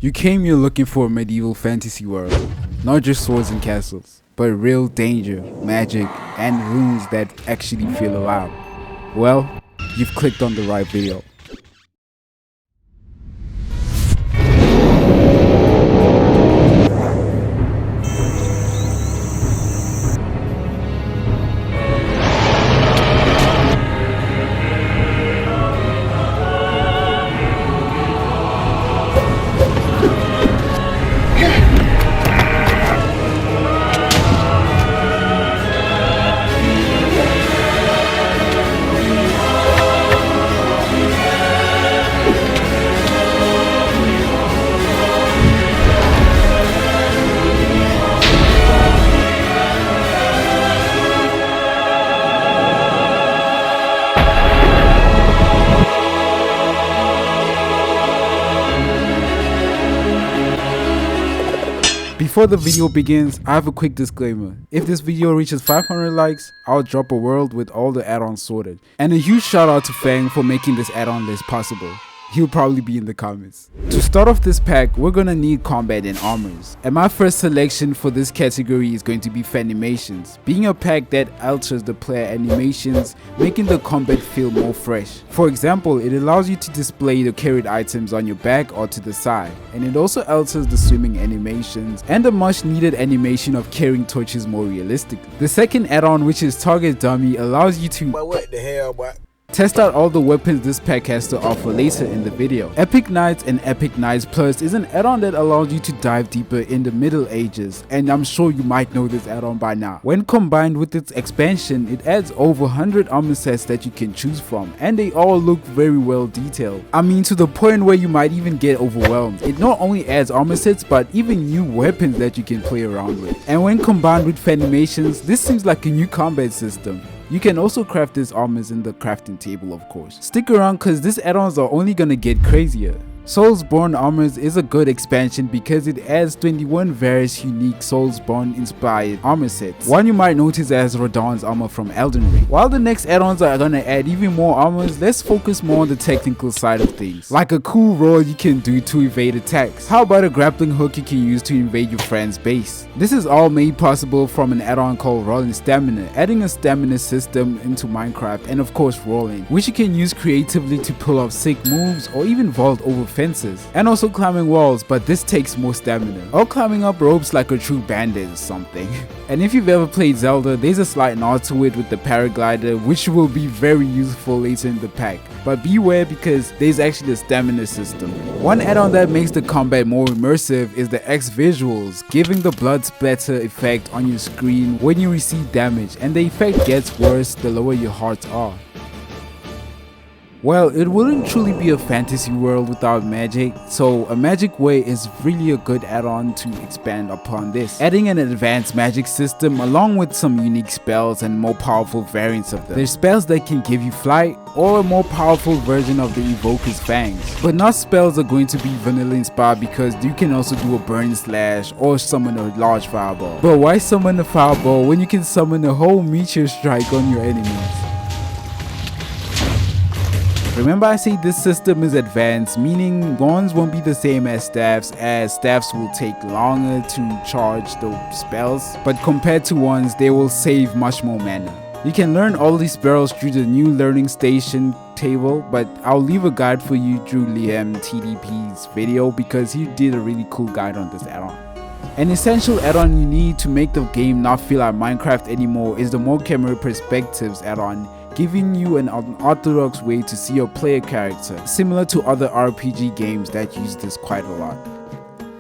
You came here looking for a medieval fantasy world, not just swords and castles, but real danger, magic, and runes that actually feel alive. Well, you've clicked on the right video. Before the video begins, I have a quick disclaimer. If this video reaches 500 likes, I'll drop a world with all the add-ons sorted. And a huge shout out to Fang for making this add-on list possible. He'll probably be in the comments. To start off this pack, we're gonna need combat and armors. And my first selection for this category is going to be Fanimations, being a pack that alters the player animations, making the combat feel more fresh. For example, it allows you to display the carried items on your back or to the side, and it also alters the swimming animations and the much needed animation of carrying torches more realistically. The second add-on, which is Target Dummy, allows you to what the hell, boy? Test out all the weapons this pack has to offer later in the video. Epic Knights and Epic Knights Plus is an add-on that allows you to dive deeper in the Middle Ages, and I'm sure you might know this add-on by now. When combined with its expansion, it adds over 100 armor sets that you can choose from, and they all look very well detailed. I mean, to the point where you might even get overwhelmed. It not only adds armor sets, but even new weapons that you can play around with. And when combined with Fanimations, this seems like a new combat system. You can also craft these armors in the crafting table, of course. Stick around cause these add-ons are only gonna get crazier. Soulsborne Armors is a good expansion because it adds 21 various unique Soulsborne inspired armor sets. One you might notice as Radon's armor from Elden Ring. While the next add-ons are gonna add even more armors, let's focus more on the technical side of things. Like a cool roll you can do to evade attacks. How about a grappling hook you can use to invade your friend's base? This is all made possible from an add-on called Rolling Stamina, adding a stamina system into Minecraft, and of course rolling, which you can use creatively to pull off sick moves or even vault over fences, and also climbing walls, but this takes more stamina, or climbing up ropes like a true bandit or something. And if you've ever played Zelda, there's a slight nod to it with the paraglider, which will be very useful later in the pack, but beware because there's actually a stamina system. One add-on that makes the combat more immersive is the X visuals, giving the blood splatter effect on your screen when you receive damage, and the effect gets worse the lower your hearts are. Well, it wouldn't truly be a fantasy world without magic, so a magic way is really a good add-on to expand upon this, adding an advanced magic system along with some unique spells and more powerful variants of them. There's spells that can give you flight, or a more powerful version of the Evoker's Fangs. But not spells are going to be vanilla inspired because you can also do a burn slash or summon a large fireball. But why summon a fireball when you can summon a whole meteor strike on your enemies? Remember I say this system is advanced, meaning wands won't be the same as staffs will take longer to charge the spells, but compared to wands they will save much more mana. You can learn all these spells through the new learning station table, but I'll leave a guide for you through Liam TDP's video because he did a really cool guide on this add-on. An essential add-on you need to make the game not feel like Minecraft anymore is the More Camera Perspectives add-on, giving you an unorthodox way to see your player character, similar to other RPG games that use this quite a lot.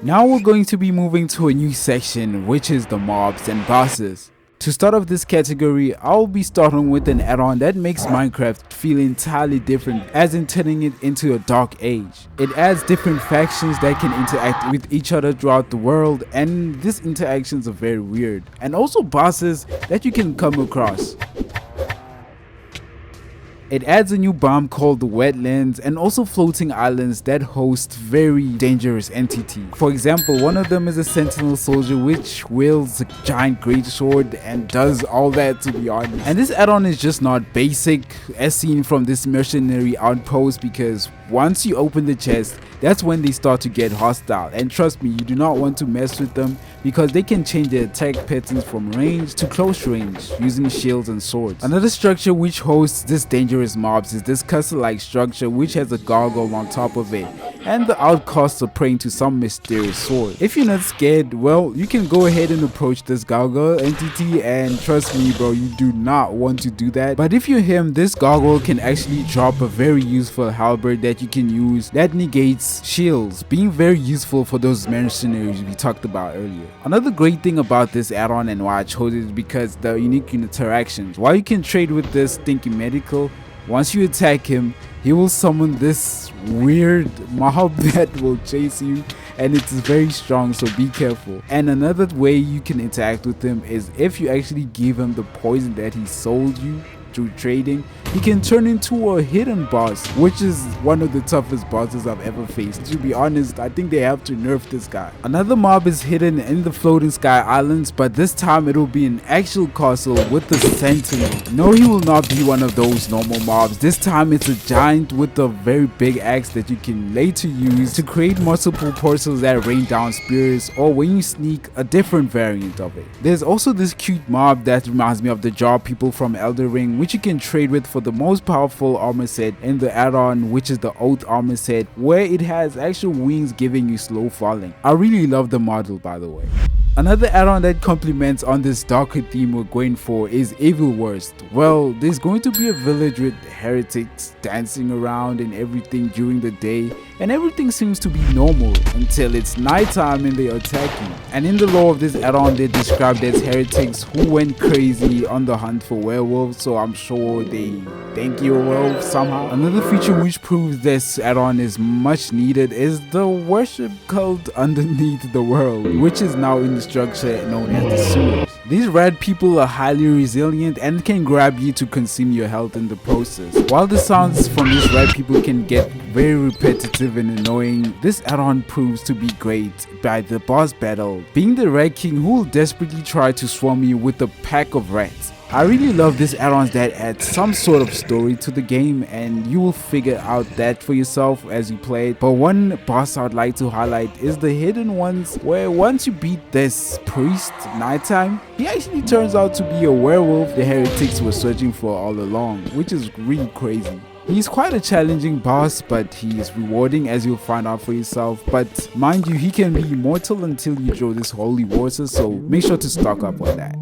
Now we're going to be moving to a new section, which is the mobs and bosses. To start off this category, I'll be starting with an add-on that makes Minecraft feel entirely different, as in turning it into a dark age. It adds different factions that can interact with each other throughout the world, and these interactions are very weird, and also bosses that you can come across. It adds a new biome called the Wetlands and also floating islands that host very dangerous entities. For example, one of them is a sentinel soldier which wields a giant greatsword and does all that, to be honest. And this add-on is just not basic as seen from this mercenary outpost because once you open the chest, that's when they start to get hostile, and trust me, you do not want to mess with them because they can change their attack patterns from range to close range using shields and swords. Another structure which hosts this dangerous mobs is this castle-like structure which has a gargoyle on top of it, and the outcasts are praying to some mysterious sword. If you're not scared, well, you can go ahead and approach this gargoyle entity, and trust me bro, you do not want to do that. But if you're him, this gargoyle can actually drop a very useful halberd that you can use that negates shields, being very useful for those mercenaries we talked about earlier. Another great thing about this add-on and why I chose it is because the unique interactions. While you can trade with this stinky medical, once you attack him, he will summon this weird mob that will chase you, and it's very strong, so be careful. And another way you can interact with him is if you actually give him the poison that he sold you through trading, he can turn into a hidden boss, which is one of the toughest bosses I've ever faced. To be honest, I think they have to nerf this guy. Another mob is hidden in the floating sky islands, but this time it will be an actual castle with the sentinel. No, he will not be one of those normal mobs. This time it's a giant with a very big axe that you can later use to create multiple portals that rain down spears, or when you sneak, a different variant of it. There's also this cute mob that reminds me of the jaw people from Elden Ring, which you can trade with for the most powerful armor set in the add-on, which is the Oath armor set, where it has actual wings giving you slow falling. I really love the model, by the way. Another add-on that complements on this darker theme we're going for is Evil Worst. Well, there's going to be a village with heretics dancing around and everything during the day, and everything seems to be normal until it's nighttime and they attack you. And in the lore of this add-on, they're described as heretics who went crazy on the hunt for werewolves, so I'm sure they think you're a werewolf somehow. Another feature which proves this add-on is much needed is the worship cult underneath the world, which is now in the structure known as the sewers. These red people are highly resilient and can grab you to consume your health in the process. While the sounds from these red people can get very repetitive and annoying, this add-on proves to be great by the boss battle, being the Red King who will desperately try to swarm you with a pack of rats. I really love these add-ons that add some sort of story to the game, and you will figure out that for yourself as you play it. But one boss I'd like to highlight is the hidden ones, where once you beat this priest nighttime, he actually turns out to be a werewolf the heretics were searching for all along, which is really crazy. He's quite a challenging boss, but he is rewarding, as you'll find out for yourself. But mind you, he can be immortal until you draw this holy water, so make sure to stock up on that.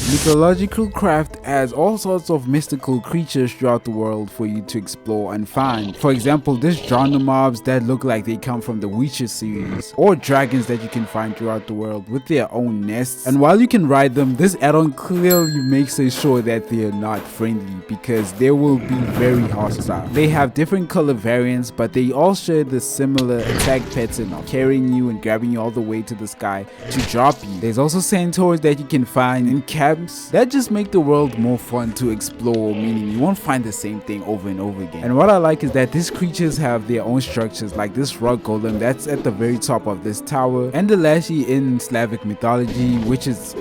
Mythological Craft adds all sorts of mystical creatures throughout the world for you to explore and find. For example, there's genre mobs that look like they come from the Witcher series, or dragons that you can find throughout the world with their own nests. And while you can ride them, this add-on clearly makes it sure that they are not friendly, because they will be very hostile. They have different color variants, but they all share the similar attack pattern of carrying you and grabbing you all the way to the sky to drop you. There's also centaurs that you can find in cabs that just make the world more fun to explore, meaning you won't find the same thing over and over again. And what I like is that these creatures have their own structures, like this rock golem that's at the very top of this tower, and the Lashy in Slavic mythology, which is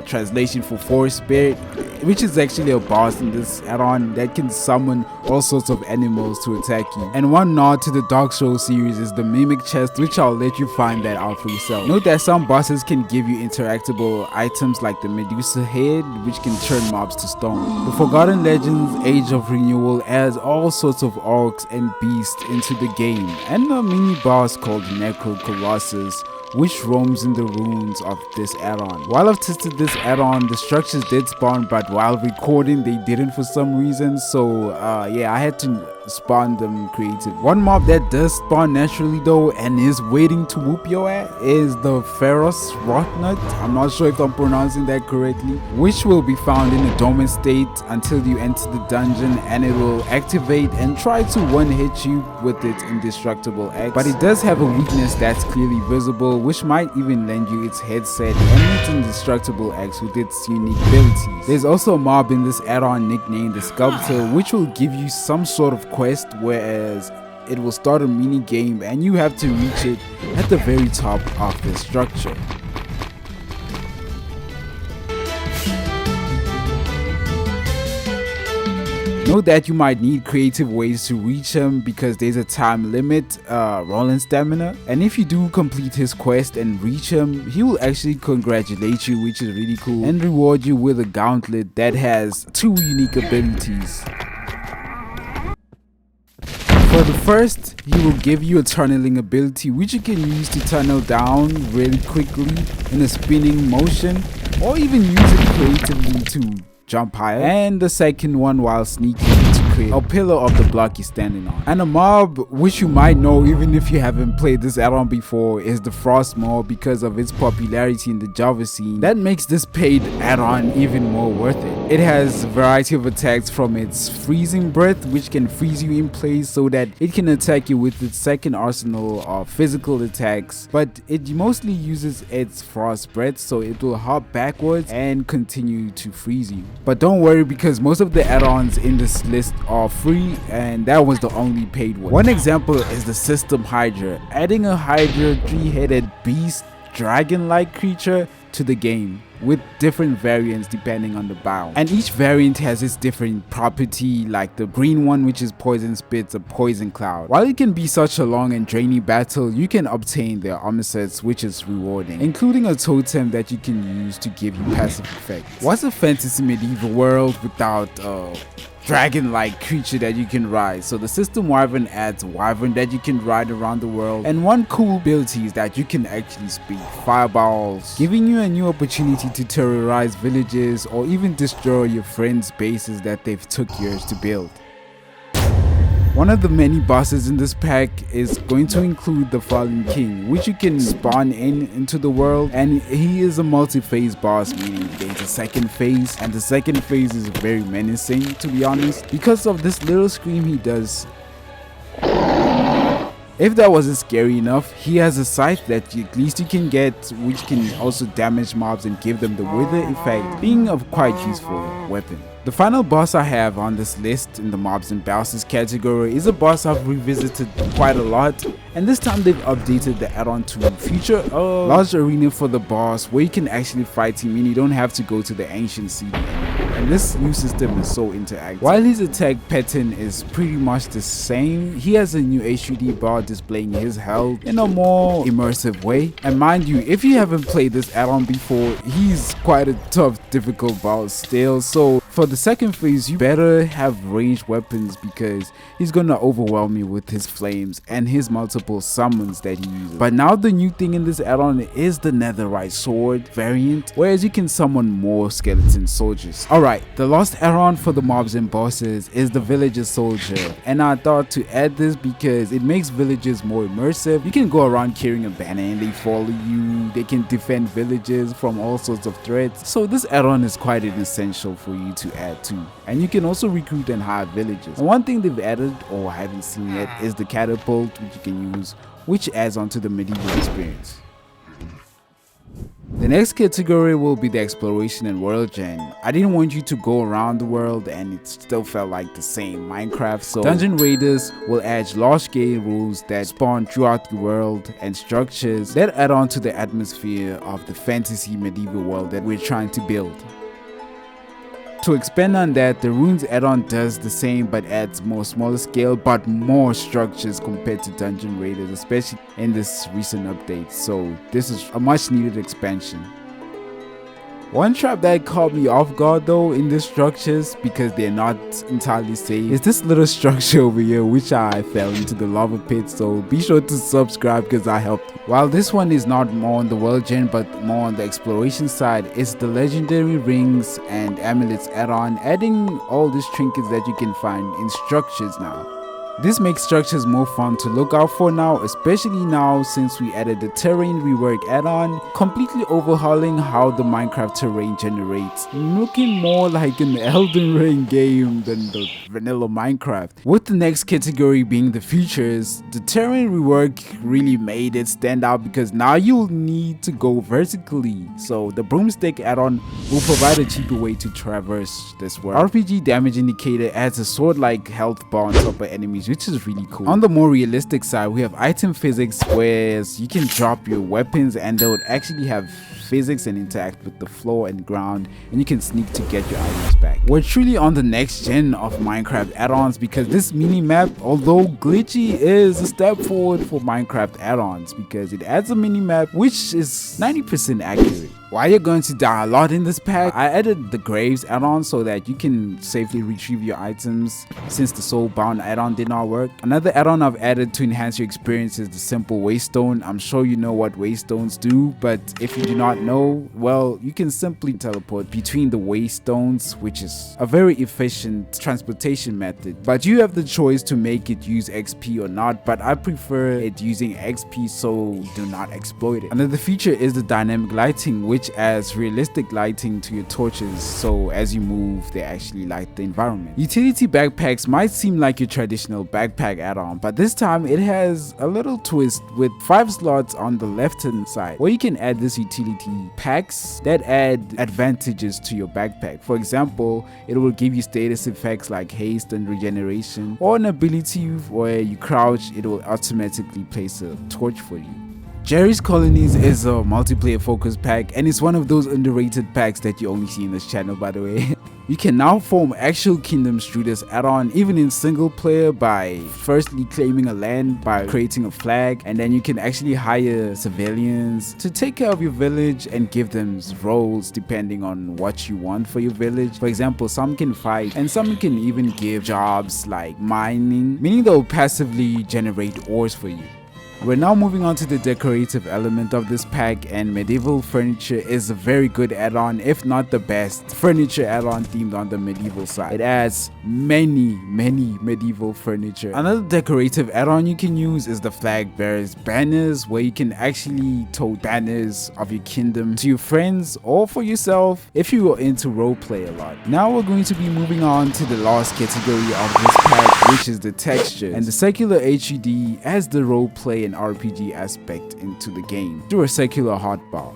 translation for forest spirit, which is actually a boss in this add-on that can summon all sorts of animals to attack you. And one nod to the Dark Souls series is the Mimic Chest, which I'll let you find that out for yourself. Note that some bosses can give you interactable items like the Medusa head, which can turn mobs to stone. The Forgotten Legends Age of Renewal adds all sorts of orcs and beasts into the game, and a mini boss called Necro Colossus, which roams in the ruins of this add-on. While I've tested this add-on, the structures did spawn, but while recording they didn't for some reason, so yeah, I had to spawn them creative. One mob that does spawn naturally though and is waiting to whoop your ass is the Feroz Rotnut. I'm not sure if I'm pronouncing that correctly, which will be found in a dormant state until you enter the dungeon, and it will activate and try to one-hit you with its indestructible axe. But it does have a weakness that's clearly visible, which might even lend you its headset and its indestructible axe with its unique abilities. There's also a mob in this add-on nicknamed the Sculptor, which will give you some sort of quest, whereas it will start a mini game and you have to reach it at the very top of the structure. Know that you might need creative ways to reach him because there's a time limit, rolling stamina, and if you do complete his quest and reach him, he will actually congratulate you, which is really cool, and reward you with a gauntlet that has 2 unique abilities. For the first, he will give you a tunneling ability which you can use to tunnel down really quickly in a spinning motion, or even use it creatively to jump higher, and the second one while sneaking to create a pillar of the block you're standing on. And a mob which you might know even if you haven't played this add-on before is the Frost mob because of its popularity in the Java scene. That makes this paid add-on even more worth it. It has a variety of attacks from its freezing breath, which can freeze you in place so that it can attack you with its second arsenal of physical attacks, but it mostly uses its frost breath, so it will hop backwards and continue to freeze you. But don't worry, because most of the add-ons in this list are free, and that was the only paid one. One example is the System Hydra. Adding a Hydra 3-headed beast dragon-like creature to the game with different variants depending on the biome, and each variant has its different property, like the green one, which is poison spits a poison cloud. While it can be such a long and draining battle, you can obtain their armor sets, which is rewarding, including a totem that you can use to give you passive effects. What's a fantasy medieval world without dragon-like creature that you can ride? So the System Wyvern adds a wyvern that you can ride around the world, and one cool ability is that you can actually speak fireballs, giving you a new opportunity to terrorize villages or even destroy your friends' bases that they've took years to build. One of the many bosses in this pack is going to include the Fallen King, which you can spawn into the world, and he is a multi-phase boss, meaning there's a second phase, and the second phase is very menacing, to be honest, because of this little scream he does. If that wasn't scary enough, he has a scythe that at least you can get, which can also damage mobs and give them the wither effect, being a quite useful weapon. The final boss I have on this list in the mobs and bosses category is a boss I've revisited quite a lot, and this time they've updated the add-on to feature a large arena for the boss where you can actually fight him and you don't have to go to the ancient city. And this new system is so interactive. While his attack pattern is pretty much the same, he has a new HUD bar displaying his health in a more immersive way. And mind you, if you haven't played this add-on before, he's quite a tough, difficult boss still. So for the second phase, you better have ranged weapons because he's gonna overwhelm you with his flames and his multiple summons that he uses. But now the new thing in this add-on is the netherite sword variant, whereas you can summon more skeleton soldiers. Alright, the last add-on for the mobs and bosses is the villager soldier, and I thought to add this because it makes villages more immersive. You can go around carrying a banner and they follow you. They can defend villages from all sorts of threats. So this add-on is quite an essential for you to add to, and you can also recruit and hire villagers. And one thing they've added, or I haven't seen yet, is the catapult, which you can use, which adds on to the medieval experience. The next category will be the exploration and world gen. I didn't want you to go around the world and it still felt like the same Minecraft, so Dungeon Raiders will add large-scale rules that spawn throughout the world and structures that add on to the atmosphere of the fantasy medieval world that we're trying to build. To expand on that, the Runes add-on does the same but adds more smaller scale but more structures compared to Dungeon Raiders, especially in this recent update, so this is a much needed expansion. One trap that caught me off guard though in the structures, because they're not entirely safe, is this little structure over here which I fell into the lava pit, so be sure to subscribe because I helped. While this one is not more on the world gen but more on the exploration side, it's the legendary rings and amulets add-on, adding all these trinkets that you can find in structures now. This makes structures more fun to look out for now, especially now since we added the terrain rework add-on, completely overhauling how the Minecraft terrain generates, looking more like an Elden Ring game than the vanilla Minecraft. With the next category being the features, the terrain rework really made it stand out because now you'll need to go vertically, so the broomstick add-on will provide a cheaper way to traverse this world. RPG damage indicator adds a sword-like health bar on top of enemies which is really cool. On the more realistic side, we have item physics, where you can drop your weapons and they would actually have physics and interact with the floor and ground, and you can sneak to get your items back. We're truly on the next gen of Minecraft add-ons, because this mini map, although glitchy, is a step forward for Minecraft add-ons because it adds a mini map which is 90% accurate. While you're going to die a lot in this pack, I added the Graves add-on so that you can safely retrieve your items since the Soulbound add-on did not work. Another add-on I've added to enhance your experience is the Simple Waystone. I'm sure you know what waystones do, but if you do not know, well, you can simply teleport between the waystones, which is a very efficient transportation method. But you have the choice to make it use XP or not, but I prefer it using XP, so do not exploit it. Another feature is the dynamic lighting, which adds realistic lighting to your torches, so as you move they actually light the environment. Utility backpacks might seem like your traditional backpack add-on, but this time it has a little twist with 5 slots on the left hand side where you can add this utility packs that add advantages to your backpack. For example, it will give you status effects like haste and regeneration, or an ability where you crouch, it will automatically place a torch for you. Jerry's Colonies is a multiplayer focused pack, and it's one of those underrated packs that you only see in this channel, by the way. You can now form actual kingdoms through this add-on, even in single player, by firstly claiming a land by creating a flag, and then you can actually hire civilians to take care of your village and give them roles depending on what you want for your village. For example, some can fight and some can even give jobs like mining, meaning they'll passively generate ores for you. We're now moving on to the decorative element of this pack, and medieval furniture is a very good add-on, if not the best furniture add-on themed on the medieval side. It adds many medieval furniture. Another decorative add-on you can use is the flag bearers banners, where you can actually tote banners of your kingdom to your friends or for yourself if you are into roleplay a lot. Now we're going to be moving on to the last category of this pack, which is the textures, and the circular HUD adds the roleplay RPG aspect into the game through a circular hotbar.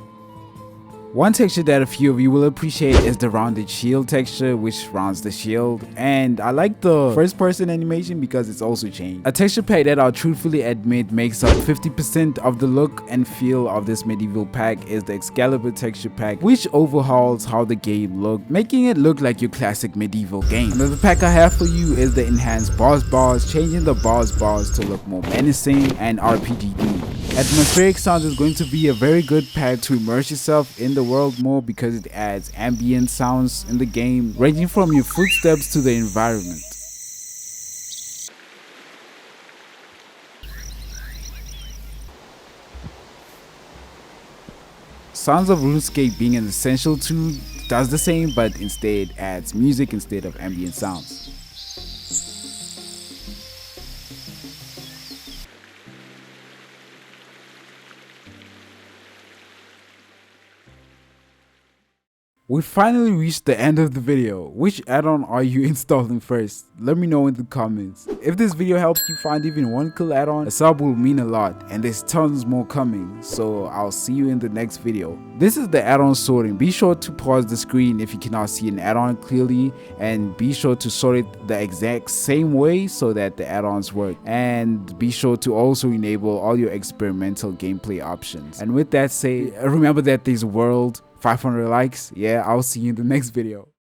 One texture that a few of you will appreciate is the rounded shield texture, which rounds the shield, and I like the first person animation because it's also changed. A texture pack that I'll truthfully admit makes up 50% of the look and feel of this medieval pack is the Excalibur texture pack, which overhauls how the game looks, making it look like your classic medieval game. Another pack I have for you is the enhanced boss bars, changing the boss bars to look more menacing and RPG themed. Atmospheric sounds is going to be a very good pack to immerse yourself in the world more because it adds ambient sounds in the game, ranging from your footsteps to the environment. Sounds of RuneScape being an essential tool does the same, but instead adds music instead of ambient sounds. We finally reached the end of the video. Which add-on are you installing first? Let me know in the comments. If this video helped you find even one cool add-on, a sub will mean a lot, and there's tons more coming, so I'll see you in the next video. This is the Addon Sorting. Be sure to pause the screen if you cannot see an add-on clearly, and be sure to sort it the exact same way so that the add-ons work, and be sure to also enable all your experimental gameplay options. And with that said, remember that there's a world 500 likes. Yeah, I'll see you in the next video.